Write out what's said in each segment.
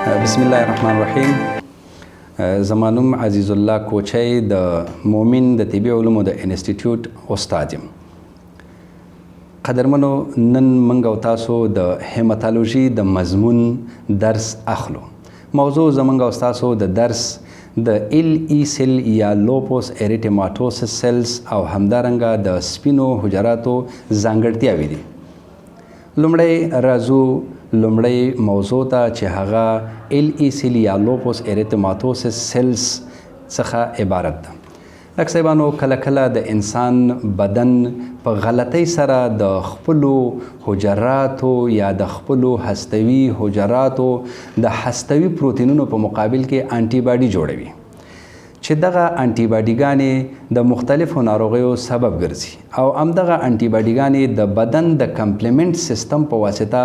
بسم الله الرحمن الرحیم. زمانوم عزیز الله کوچی د مومن د طبي علومو د انسټیټیوټ استاد یم. قدرمنو، نن موږ او تاسو د هیماتولوژي د مضمون درس اخلو. موضوع زموږ او تاسو د درس د ال ای سیل یا لوپوس اریټیماټوسس سیلز او همدارنګه د سپینو حجراتو ځانګړتیاوې دي. لومړی راځو لومړی موضوع ته چې هغه ال ای سیل یا لوپوس اریتماتوسس سیلز څخه عبارت ده. لکه صاحبانو، کله کله د انسان بدن په غلطۍ سره د خپلو حجراتو یا د خپلو هستوي حجراتو د هستوي پروتینونو په مقابل کې انټي باډي جوړوي چې دغه انټي باډیګانې د مختلفو ناروغیو سبب ګرځي او همدغه انټي باډیګانې د بدن د کمپلیمنټ سیستم په واسطه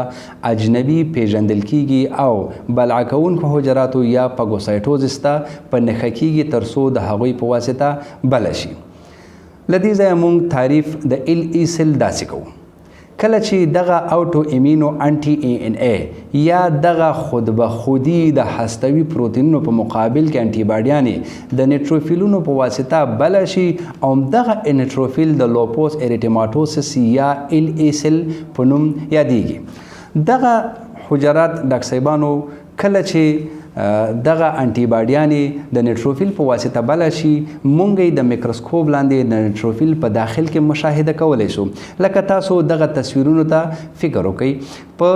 اجنبي پیژندل کیږي او بلع کوونکو حجراتو یا فاګوسایټوزس ته په نښه کیږي تر څو د هغوی په واسطه بله شي. له دې ځایه موږ تعریف د ال ای سیل داسې کوو. کله چې دغه اوټو ایمینو انټي ای ان ای یا دغه خود به خودي د هستوي پروتینونو په مقابل کې انټي باډیانې د نیټروفیلونو په واسطه بله شي او دغه نیټروفیل د لوپوس اریټیماټوسس یا ال ای سیل په نوم یادیږي. دغه حجرات ډاکټر صاحبانو کله چې دغه انټي باډیانې د نیټروفیل په واسطه بله شي، مونږ یې د میکروسکوپ لاندې د نیټروفیل په داخل کې مشاهده کولی شو. لکه تاسو دغه تصویرونو ته فکر وکړئ. په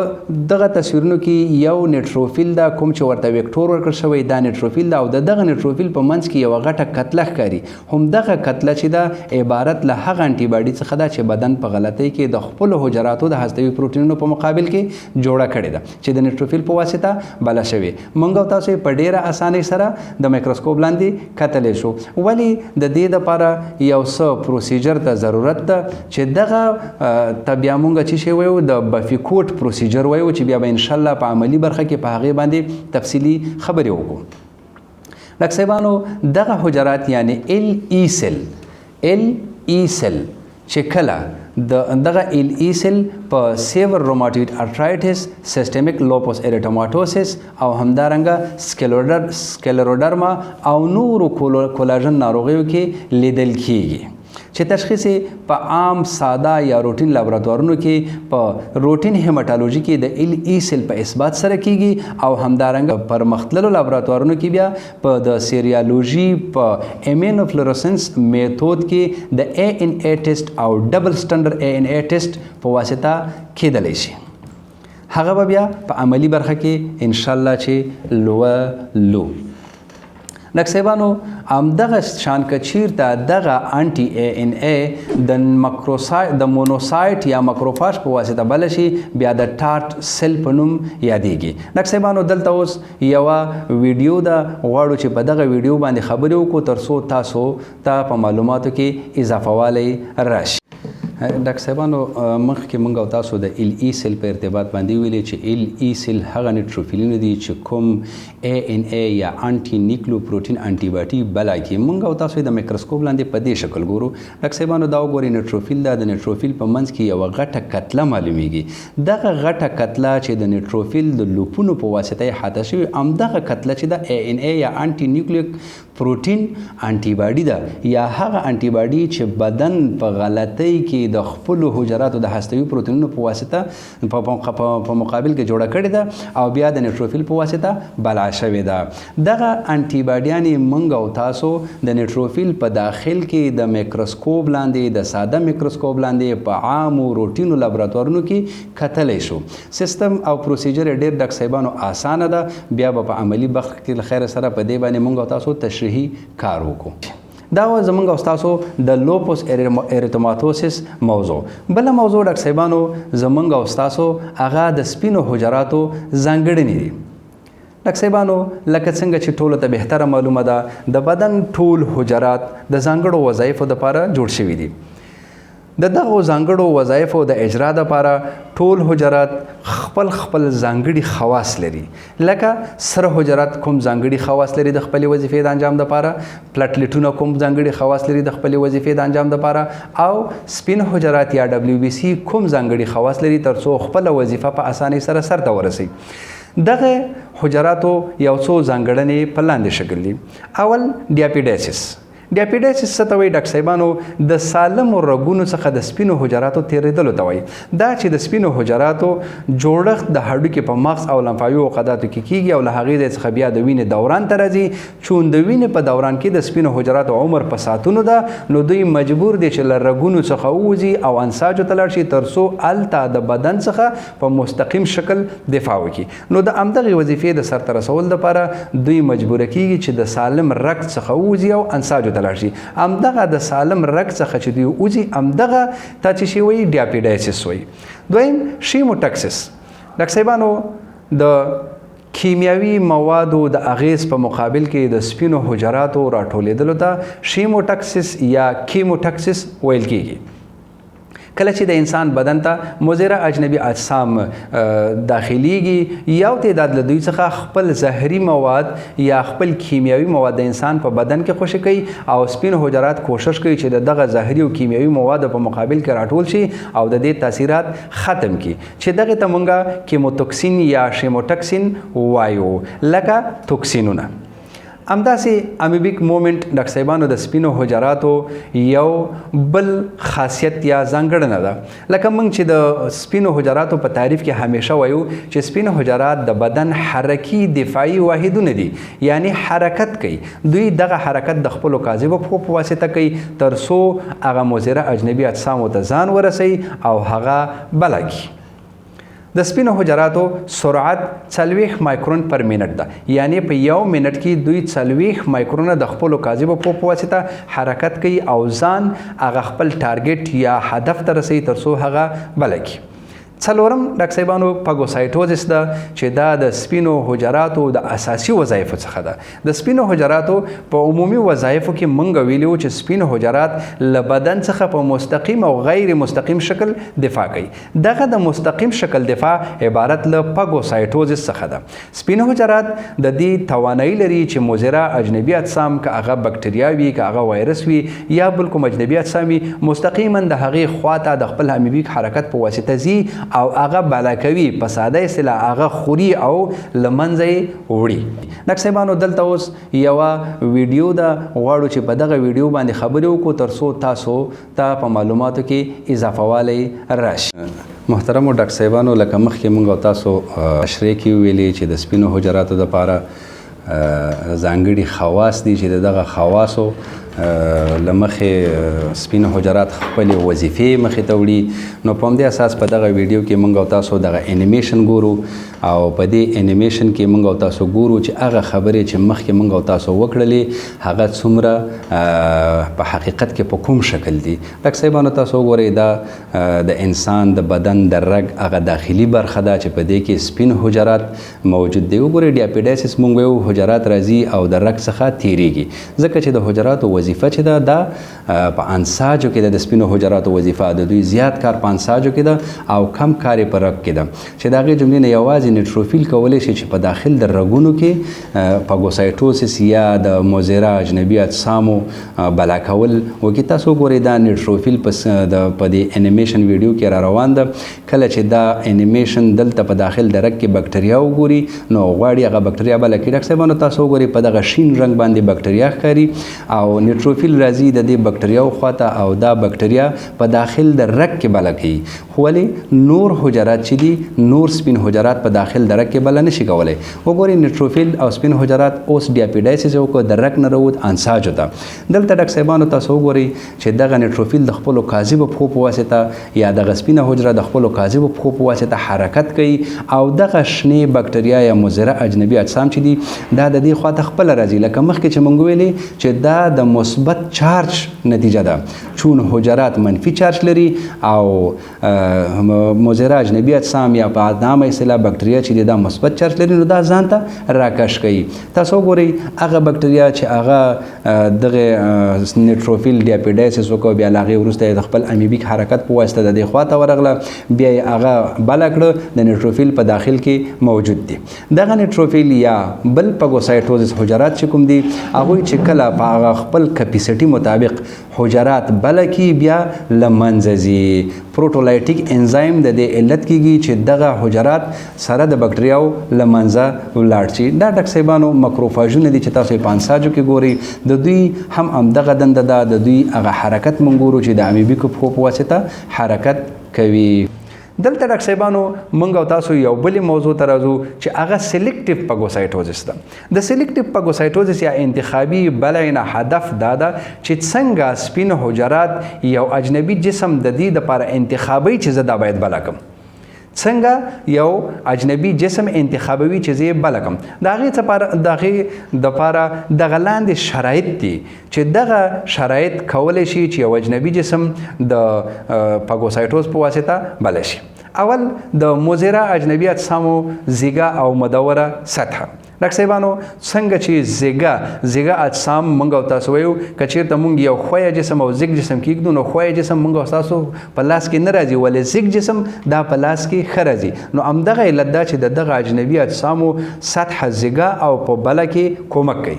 دغه تصویرونو کې یو نیټروفیل ده کوم چې ورته ویکټور ورکړل شوی، دا نیټروفیل ده او د دغه نیټروفیل په منځ کې یوه غټه کتله ښکاري. همدغه کتله چې ده عبارت له هغه انټي باډي څخه ده چې بدن په غلطۍ کې د خپلو حجراتو د هستوي پروتینونو په مقابل کې جوړه کړې ده چې د نیټروفیل په واسطه بله شوې. موږ او تاسو په ډیره اسانۍ سره د میکروسکوپ لاندې کتلی شو. ولې د دې دپاره یو څه پروسیجر ته ضرورت ده چې دغه ته بیا موږ چې شی وایو د بفیکوټ پروسیجر وایو چې بیا به انشاءالله په عملي برخه کې په هغې باندې تفصیلي خبرې وکړو. لکه صاحبانو، دغه حجرات یعنی ال ای سیل چې کله دغه ال ای سیل په سیور روماتویډ ارترایټس، سیسټمیک لوپوس اریټوماټوسس او همدارنګه سکلیروډرما او نورو کولاژن ناروغیو کې لیدل کیږي چې تشخیص په عام ساده یا روټین لابراتوارونو کې په روټین هیماتولوژي کې د ال ای سیل په اثبات سره کیږي او همدارنګه پرمختللو لابراتوارونو کې بیا په د سیریالوژي په ایمینوفلورسنس میتود کې د ای ان ای ټیسټ او ډبل سټنډرډ ای ان ای ټیسټ په واسطه کیدلی شي. هغه به بیا په عملي برخه کې انشاءالله چې لولو. لکه صاحبانو، همدغه شان که چیرته دغه انټي ای ان ای د مونوسایټ یا مکروفاج په واسطه بله شي، بیا د ټارټ سیل په نوم یادیږي. لکه صاحبانو، دلته اوس یوه ویډیو ده، غواړو چې په دغه ویډیو باندې خبرې وکړو تر څو تاسو ته په معلوماتو کې اضافه والی راشي. ډاکټر صاحبانو، مخکې موږ او تاسو د ال ای سیل په ارتباط باندې ویلي چې ال ای سیل هغه نیټروفیلونه دي چې کوم ای ان ای یا انټي نیکلو پروټین انټي باډي بله کړي. موږ او تاسو د میکروسکوپ لاندې په دې شکل ګورو. ډاکټر صاحبانو، دا وګورئ نیټروفیل ده. د نیټروفیل په منځ کې یوه غټه کتله معلومیږي. دغه غټه کتله چې د نیټروفیل د لوپونو په واسطه یې حاته شوي، همدغه کتله چې د ای ان ای یا انټي نیوکلیک پروټین انټي باډي ده یا هغه انټي باډي چې بدن په غلطۍ کې د خپلو حجراتو د هستوي پروتینونو په واسطه په مقابل کې جوړه کړې ده او بیا د نیټروفیل په واسطه بلع شوې ده. دغه انټي باډیانې موږ او تاسو د نیټروفیل په داخل کې د میکروسکوپ لاندې، د ساده میکروسکوپ لاندې په عامو روټینو لابراتوارونو کې کتلی شو. سیستم او پروسیجر یې ډېر ډاکټر صاحبانو اسانه ده. بیا به په عملي برخه کې له خیره سره په دې باندې موږ او تاسو تشریحي کار وکړو. دا و زمونږ او ستاسو د لوپوس اریتماټوسس موضوع. بله موضوع ډاکټر صاحبانو زمونږ او ستاسو هغه د سپینو حجراتو ځانګړنې دي. ډاکټر صاحبانو، لکه څنګه چې ټولو ته بهتره معلومه ده، د بدن ټول حجرات د ځانګړو وظایفو دپاره جوړ شوي دي. د دغو ځانګړو وظایفو د اجرا دپاره ټول حجرات خپل ځانګړي خواص لري. لکه سره حجرات کوم ځانګړي خواص لري د خپلې وظیفې د انجام دپاره، پلټلیټونه کوم ځانګړي خواص لري د خپلې وظیفې د انجام دپاره، او سپین حجرات یا WBC کوم ځانګړي خواص لري تر څو خپله وظیفه په اسانۍ سره سرته ورسوي. دغه حجراتو یو څو ځانګړنې په لاندې شکل دي. اول ډیاپیډایسس. ډیاپیډایسس څه ته وایي ډاکټر صاحبانو؟ د سالمو رګونو څخه د سپینو حجراتو تېرېدلو ته وایي. دا چې د سپینو حجراتو جوړښت د هډوکي په مغز او لمفاوي عقداتو کې کیږي او له هغې ځای څخه بیا د وینې دوران ته راځي. چون د وینې په دوران کې د سپینو حجراتو عمر په ساعتونو ده، نو دوی مجبور دي چې له رګونو څخه ووځي او انساجو ته لاړ شي تر څو هلته د بدن څخه په مستقیم شکل دفاع وکړي. نو د همدغې وظیفې د سرته رسولو دپاره دوی مجبوره کیږي چې د سالم رګ څخه ووځي او انساجو ته لاړ شي. همدغه د سالم رګ څخه چې دوی وځي همدغه ته چې شي وایي ډیاپیډایسس وایي. دویم شیموټکسس. ډاکټر صاحبانو د کیمیاوي موادو د اغیز په مقابل کې د سپینو حجراتو راټولېدلو ته شیموټکسس یا کیموټکسس ویل کیږي. کله چې د انسان بدن ته مضره اجنبي اجسام داخليږي، یو تعداد له دوی څخه خپل زهري مواد یا خپل کیمیاوي مواد د انسان په بدن کې خوشې کوي او سپین حجرات کوشش کوي چې دغه زهري او کیمیاوي مواد په مقابل کې راټول شي او د دې تاثیرات ختم کړي، چې دغه ته مونږه کیموتوکسین یا شیموټکسین وایو، لکه توکسینونه. همداسې امیبیک مومنټ ډاکټر صاحبانو د سپینو حجراتو یو بل خاصیت یا ځانګړنه ده. لکه موږ چې د سپینو حجراتو په تعریف کې همیشه وایو چې سپینو حجرات د بدن حرکي دفاعي واحدونه دي، یعنی حرکت کوي. دوی دغه حرکت د خپلو کاذبو پښو په واسطه کوي تر څو هغه مضره اجنبي اجسامو ته ځان ورسوي او هغه بله کړي. د سپینو حجراتو سرعت 40 مایکرون پر منټ ده، یعنی په یو منټ کې دوی 40 مایکرونه د خپلو کاذبو پښو په واسطه حرکت کوي او ځان هغه خپل ټارګټ یا هدف ته رسوي تر څو هغه بله کړي. څلورم ډاکټر صاحبانو فاګوسایټوزس ده، چې دا د سپینو حجراتو د اساسي وظایفو څخه ده. د سپینو حجراتو په عمومي وظایفو کې مونږ ویلو چې سپینو حجرات له بدن څخه په مستقیم او غیر مستقیم شکل دفاع کوي. دغه د مستقیم شکل دفاع عبارت له فاګوسایټوزس څخه ده. سپینو حجرات د دې توانایي لري چې مضره اجنبي اجسام که هغه بکټریاوي که هغه وایرس وي یا بل کوم اجنبي اجسام وي مستقیما د هغې خواته د خپل امیبیک حرکت په واسطه ځي او هغه بالا کوي، په ساده اصطلاح هغه خوري او له منځه یې وړي. ډاکټر صاحبانو دلته اوس یوه ویډیو ده، غواړو چې په دغه ویډیو باندې خبرې وکړو تر څو تاسو ته په معلوماتو کې اضافه والی راشي. محترمو ډاکټر صاحبانو، لکه مخکې موږ او تاسو اشرې کې ویلې چې د سپینو حجراتو دپاره ځانګړي خواص دي چې دغه خواصو له مخې سپین حجرات خپلې وظیفې مخې ته وړي. نو په همدې اساس په دغه ویډیو کې موږ او تاسو دغه انیمیشن ګورو او په دې انیمیشن کې موږ او تاسو ګورو چې هغه خبرې چې مخکې موږ او تاسو وکړلې هغه څومره په حقیقت کې په کوم شکل دي. ډاکټر صاحبانو تاسو وګورئ، دا د انسان د بدن د رګ هغه داخلي برخه ده چې په دې کې سپین حجرات موجود دي. وګورئ ډیاپیډایسس موږ وایو حجرات راځي او د رګ څخه تیریږي، ځکه چې د حجراتو وظیفه چې ده دا په انساجو کې ده. د سپینو حجراتو وظیفه د دوی زیات کار په انساجو کې ده او کم کار یې په رګ کې ده، چې د هغې جملې نه یوازې نیټروفیل کولی شي چې په داخل د رګونو کې فاګوسایټوسس یا د مضره اجنبي اجسامو بلا کول وکړي. تاسو وګورئ دا نیټروفیل په دې انیمیشن ویډیو کې را روان ده. کله چې دا انیمیشن دلته په داخل د رګ کې بکټریا وګوري نو غواړي هغه بکټریا بله کړي. ډاکټر صاحبانو تاسو وګورئ په دغه شین رنګ باندې بکټریا ښکاري او نیټروفیل راځي د دې بکټریاو خواته او دا بکټریا په داخل د رګ کې بله کوي. خو ولې نور حجرات چې دي، نور سپین حجرات په داخل د رګ کې بله نشي کولی. وګورئ نیټروفیل او سپین حجرات اوس ډیاپیډایسس وکړو، د رګ نه راووت انساجو ته. دلته ډاکټر صاحبانو تاسو وګورئ چې دغه نیټروفیل د خپلو کاذبو پښو په واسطه یا دغه سپینه حجره د خپلو کاذبو پښو په واسطه حرکت کوي او دغه شنې بکټریا یا مضره اجنبي اجسام چې دي دا د دې خواته خپله راځي. لکه مخکې چې موږ ویلې چې دا د مثبت چارج نتیجه ده، چون حجرات منفي چارج لري او مضره اجنبي اجسام یا په عامه اصطلاح بکټریا چې دا مثبت چارج لري نو دا ځان ته راکش کوي. تاسو وګورئ هغه بکټریا چې هغه دغه نیټروفیل ډیاپیډایسس وکړو، بیا له هغې وروسته د خپل امیبیک حرکت په واسطه د دې خواته ورغله، بیا یې هغه بله کړه، د نیټروفیل په داخل کې موجود دي. دغه نیټروفیل یا بل فاګوسایټوزس حجرات چې کوم دي هغوی چې کله په هغه خپل کپیسټي مطابق حجرات بلکی بیا لمنځه ځي. پروټولایټیک انزایم د دې علت کیږي چې دغه حجرات سره د بکټریاو لمنځه ولاړ شي. دا ډاکټر صاحبانو مکروفاژونه دي چې تاسو په انساجو کې ګوري، د دوی هم همدغه دنده ده، د دوی هغه حرکت مونږ ګورو چې د امیبیکو پښو په واسطه حرکت کوي. دلته ډاکټر صاحبانو موږ او تاسو یو بلې موضوع ته راځو چې هغه سلیکټیو پاګوسایټوزس ده. د سلیکټیو پاګوسایټوزس یا انتخابي بلعینه هدف دا ده چې څنګه سپین حجرات یو اجنبي جسم د دې دپاره انتخابوي چې زه دا باید بله کړم، څنګه یو اجنبي جسم انتخابوي چې زه یې بله کړم. د هغې دپاره دغه لاندې شرایط دي چې دغه شرایط کولی شي چې یو اجنبي جسم د پاګوسایټوز په واسطه بله شي. اول د مضره اجنبي اجسامو زیږه او مدوره سطحه. ډاکټر صاحبانو څنګه چې زیږه اجسام موږ او تاسو وایو که چېرته موږ یو ښویه جسم او زیږ جسم کېږدو نو ښویه جسم موږ او تاسو په لاس کې نه راځي، ولې زیږ جسم دا په لاس کې ښه راځي. نو همدغه علت دا چې د دغه اجنبي اجسامو سطحه زیږه او په بله کې کومک کوي.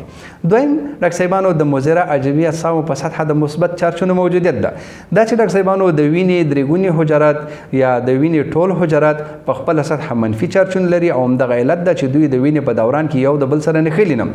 دویم ډاکټر صاحبانو د مضره اجنبي اجسامو په سطحه د مثبت چارجونو موجودیت ده. دا چې ډاکټر صاحبانو د وینې درې ګونې حجرات یا د وینې ټول حجرات په خپله سطحه منفي چارجونه لري او همدغه علت ده چې دوی د وینې په دوران کې یو د بل سره نښلي نه،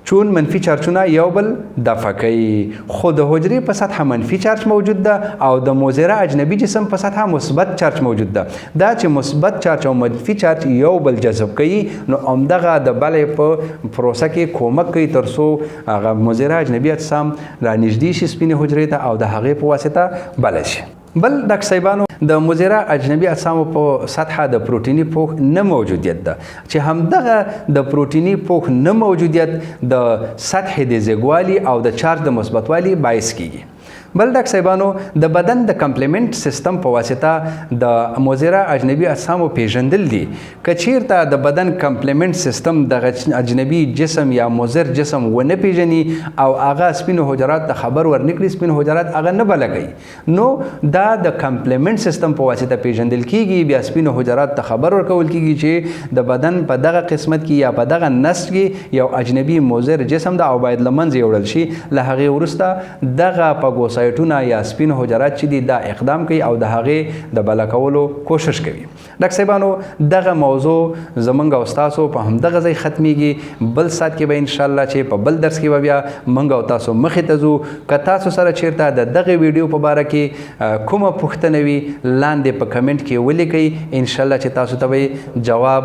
چون منفي چارجونه یو بل دفع کوي. خو د حجرې په سطحه منفي چارج موجود ده او د مضره اجنبي جسم په سطحه مثبت چارج موجود ده. دا چې مثبت چارج او منفي چارج یو بل جذب کوي نو همدغه د بلې په پروسه کې کومک کوي تر څو هغه مضره اجنبي اجسام رانږدې شي سپینې حجرې ته او د هغې په واسطه بله شي. بل ډاکټر صاحبانو د مضره اجنبي اجسامو په سطحه د پروټیني پوښ نه موجودیت ده چې همدغه د پروټیني پوښ نه موجودیت د سطحې د زیږوالي او د چارج د مثبتوالي باعث کیږي. بل ډاکټر صاحبانو د بدن د کمپلیمنٹ سیستم په واسطه د مضره اجنبي اجسامو پیژندل دي. که چیرته د بدن کمپلیمنٹ سیستم د اجنبي جسم یا مضر جسم ونه پیژني او هغه سپینو حجرات ته خبر ورنکړي، سپینو حجرات هغه نه بله کوي، نو دا د کمپلیمنٹ سیستم په واسطه پیژندل کیږي. بیا سپینو حجرات ته خبر ورکول کیږي چې د بدن په دغه قسمت کې یا په دغه نسج کې یو اجنبي مضر جسم ده او باید له منځه یوړل شي. له هغې وروسته دغه پاګوسایټونه یا سپین حجرات چې دي دا اقدام کوي او د هغې د بله کولو کوشش کوي. ډاکټر صاحبانو دغه موضوع زموږ او ستاسو په همدغه ځای ختمیږي. بل ساعت کې به انشاءالله چې په بل درس کې به بیا موږ او تاسو مخې ته ځو. که تاسو سره چیرته د دغه ویډیو په باره کې کومه پوښتنه وي لاندې په کمنټ کې ولیکئ، انشاءالله چې تاسو ته به جواب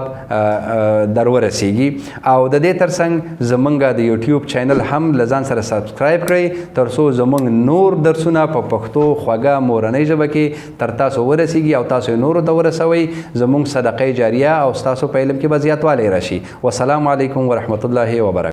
در ورسیږي. او د دې ترڅنګ زموږ د یوټیوب چینل هم له ځان سره سبسکرایب کړئ تر څو زموږ نور درسونه په پښتو خوږه مورنۍ ژبه کې تر تاسو ورسیږي او تاسو نورو ته ورسوئ. زموږ صدقه جاریه او ستاسو په علم کې به زیاتوالی راشي. والسلام علیکم ورحمت الله وبرکاته.